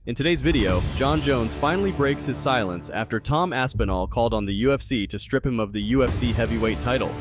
In today's video, Jon Jones finally breaks his silence after Tom Aspinall called on the UFC to strip him of the UFC heavyweight title.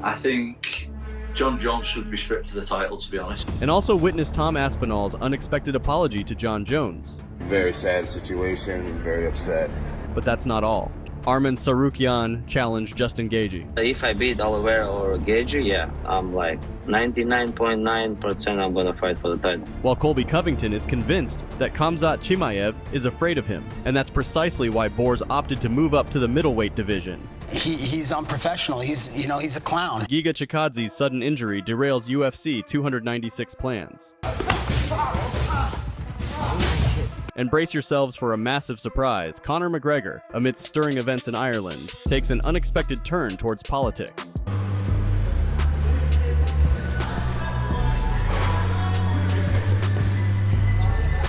I think Jon Jones should be stripped of the title, to be honest. And also witnessed Tom Aspinall's unexpected apology to Jon Jones. Very sad situation, very upset. But that's not all. Arman Tsarukyan challenged Justin Gaethje. If I beat Oliveira or Gaethje, yeah, I'm like 99.9% I'm gonna fight for the title. While Colby Covington is convinced that Khamzat Chimaev is afraid of him, and that's precisely why Boers opted to move up to the middleweight division. He's unprofessional. He's a clown. Giga Chikadze's sudden injury derails UFC 296 plans. And brace yourselves for a massive surprise. Conor McGregor, amidst stirring events in Ireland, takes an unexpected turn towards politics.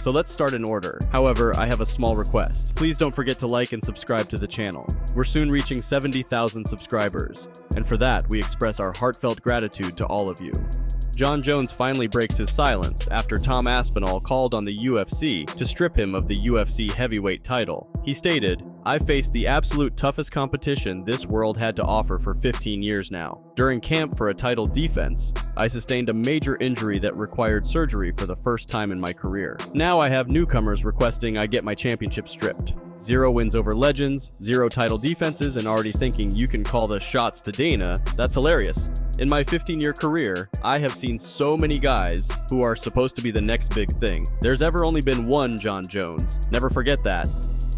So let's start in order. However, I have a small request. Please don't forget to like and subscribe to the channel. We're soon reaching 70,000 subscribers, and for that, we express our heartfelt gratitude to all of you. Jon Jones finally breaks his silence after Tom Aspinall called on the UFC to strip him of the UFC heavyweight title. He stated, "I faced the absolute toughest competition this world had to offer for 15 years now. During camp for a title defense, I sustained a major injury that required surgery for the first time in my career. Now I have newcomers requesting I get my championship stripped. 0 wins over legends, 0 title defenses, and already thinking you can call the shots to Dana. That's hilarious. In my 15-year career, I have seen so many guys who are supposed to be the next big thing. There's ever only been one Jon Jones. Never forget that."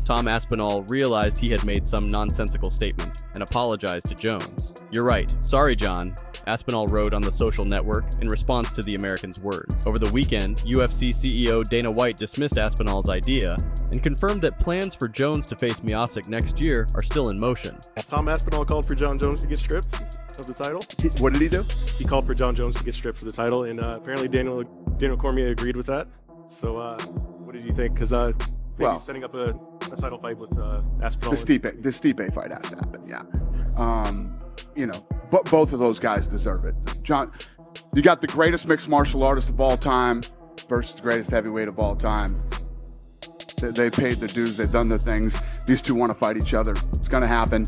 Tom Aspinall realized he had made some nonsensical statement and apologized to Jones. "You're right. Sorry, Jon," Aspinall wrote on the social network in response to the American's words. Over the weekend, UFC CEO Dana White dismissed Aspinall's idea and confirmed that plans for Jones to face Miocic next year are still in motion. Tom Aspinall called for Jon Jones to get stripped of the title. What did he do? He called for Jon Jones to get stripped for the title, and apparently Daniel Cormier agreed with that. So what did you think? Because maybe setting up a title fight with Aspinall. The Stipe fight has to happen, yeah. But both of those guys deserve it. Jon, you got the greatest mixed martial artist of all time versus the greatest heavyweight of all time. They paid their dues. They've done their things. These two want to fight each other. It's going to happen.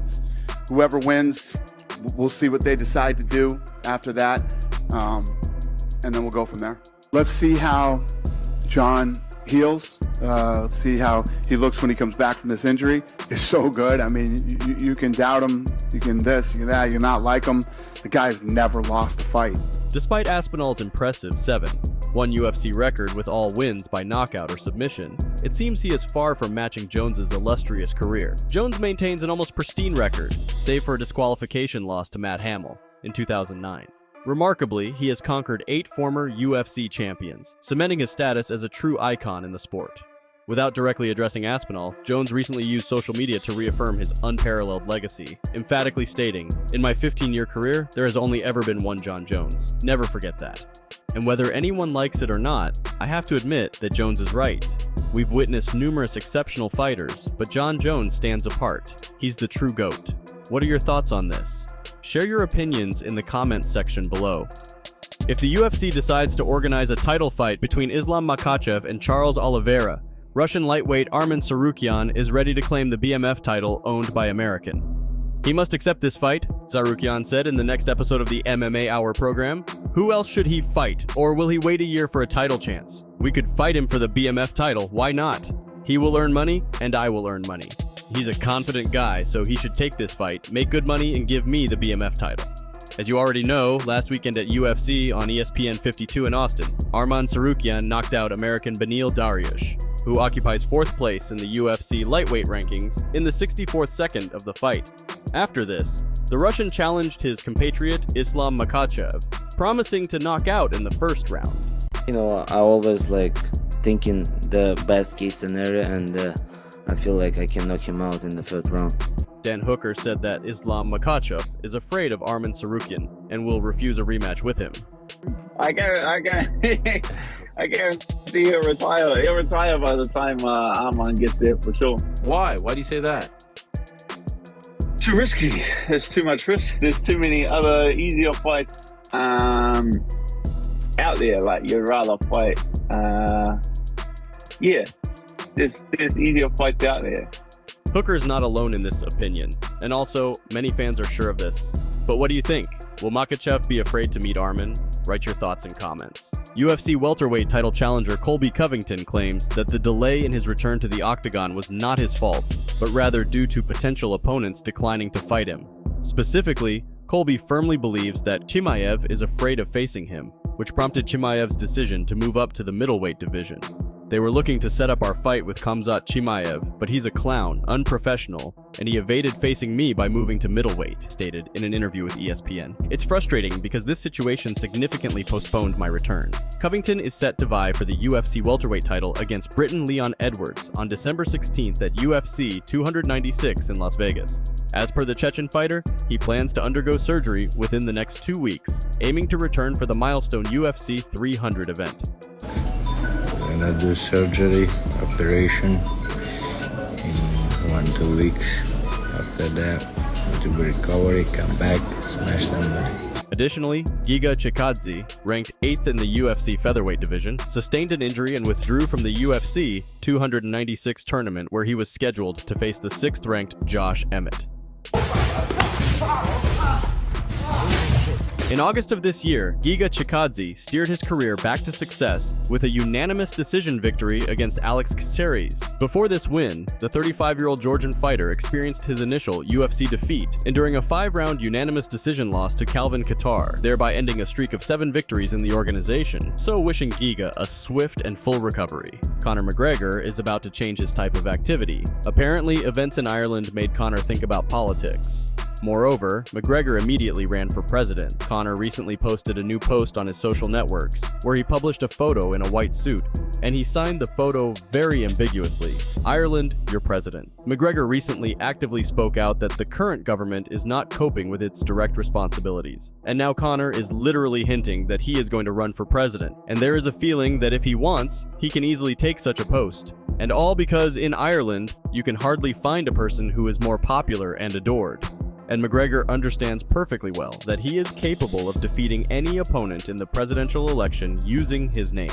Whoever wins, we'll see what they decide to do after that, and then we'll go from there. Let's see how Jon heals. Let's see how he looks when he comes back from this injury. It's so good. I mean, you can doubt him, you can this, you can that, you can not like him. The guy's never lost a fight. Despite Aspinall's impressive 7-1 UFC record with all wins by knockout or submission, it seems he is far from matching Jones's illustrious career. Jones maintains an almost pristine record, save for a disqualification loss to Matt Hamill in 2009. Remarkably, he has conquered 8 former UFC champions, cementing his status as a true icon in the sport. Without directly addressing Aspinall, Jones recently used social media to reaffirm his unparalleled legacy, emphatically stating, "In my 15-year career, there has only ever been one Jon Jones. Never forget that." And whether anyone likes it or not, I have to admit that Jones is right. We've witnessed numerous exceptional fighters, but Jon Jones stands apart. He's the true GOAT. What are your thoughts on this? Share your opinions in the comments section below. If the UFC decides to organize a title fight between Islam Makhachev and Charles Oliveira, Russian lightweight Arman Tsarukyan is ready to claim the BMF title owned by American. He must accept this fight, Tsarukyan said in the next episode of the MMA Hour program. Who else should he fight, or will he wait a year for a title chance? We could fight him for the BMF title, why not? He will earn money, and I will earn money. He's a confident guy, so he should take this fight, make good money, and give me the BMF title. As you already know, last weekend at UFC on ESPN 52 in Austin, Arman Tsarukyan knocked out American Beneil Dariush, who occupies 4th place in the UFC lightweight rankings in the 64th second of the fight. After this, the Russian challenged his compatriot Islam Makhachev, promising to knock out in the first round. I always thinking the best case scenario, and I feel like I can knock him out in the 3rd round. Dan Hooker said that Islam Makhachev is afraid of Arman Tsarukyan and will refuse a rematch with him. I guarantee he'll retire. He'll retire by the time Arman gets there for sure. Why? Why do you say that? Too risky. There's too much risk. There's too many other easier fights out there. You'd rather fight. there's easier fights out there. Hooker's not alone in this opinion, and also, many fans are sure of this. But what do you think? Will Makhachev be afraid to meet Arman? Write your thoughts in comments. UFC welterweight title challenger Colby Covington claims that the delay in his return to the octagon was not his fault, but rather due to potential opponents declining to fight him. Specifically, Colby firmly believes that Chimaev is afraid of facing him, which prompted Chimaev's decision to move up to the middleweight division. They were looking to set up our fight with Khamzat Chimaev, but he's a clown, unprofessional, and he evaded facing me by moving to middleweight, stated in an interview with ESPN. It's frustrating because this situation significantly postponed my return. Covington is set to vie for the UFC welterweight title against Briton Leon Edwards on December 16th at UFC 296 in Las Vegas. As per the Chechen fighter, he plans to undergo surgery within the next 2 weeks, aiming to return for the milestone UFC 300 event. I'm gonna do surgery, operation in 1-2 weeks. After that, to recovery, come back, smash somebody. Additionally, Giga Chikadze, ranked 8th in the UFC featherweight division, sustained an injury and withdrew from the UFC 296 tournament where he was scheduled to face the 6th-ranked Josh Emmett. In August of this year, Giga Chikadze steered his career back to success with a unanimous decision victory against Alex Caceres. Before this win, the 35-year-old Georgian fighter experienced his initial UFC defeat, enduring a 5-round unanimous decision loss to Calvin Kattar, thereby ending a streak of 7 victories in the organization, so wishing Giga a swift and full recovery. Conor McGregor is about to change his type of activity. Apparently, events in Ireland made Conor think about politics. Moreover, McGregor immediately ran for president. Conor recently posted a new post on his social networks, where he published a photo in a white suit, and he signed the photo very ambiguously, "Ireland, your president." McGregor recently actively spoke out that the current government is not coping with its direct responsibilities. And now Conor is literally hinting that he is going to run for president, and there is a feeling that if he wants, he can easily take such a post. And all because in Ireland, you can hardly find a person who is more popular and adored. And McGregor understands perfectly well that he is capable of defeating any opponent in the presidential election using his name.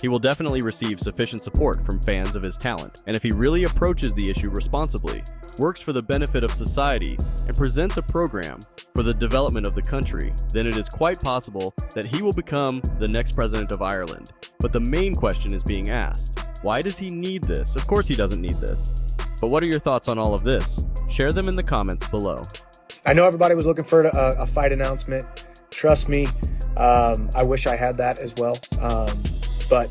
He will definitely receive sufficient support from fans of his talent, and if he really approaches the issue responsibly, works for the benefit of society, and presents a program for the development of the country, then it is quite possible that he will become the next president of Ireland. But the main question is being asked, why does he need this? Of course he doesn't need this. But what are your thoughts on all of this? Share them in the comments below. I know everybody was looking for a fight announcement. Trust me, I wish I had that as well, but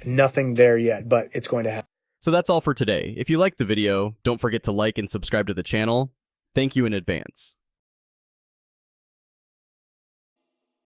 nothing there yet, but it's going to happen. So that's all for today. If you liked the video, don't forget to like and subscribe to the channel. Thank you in advance.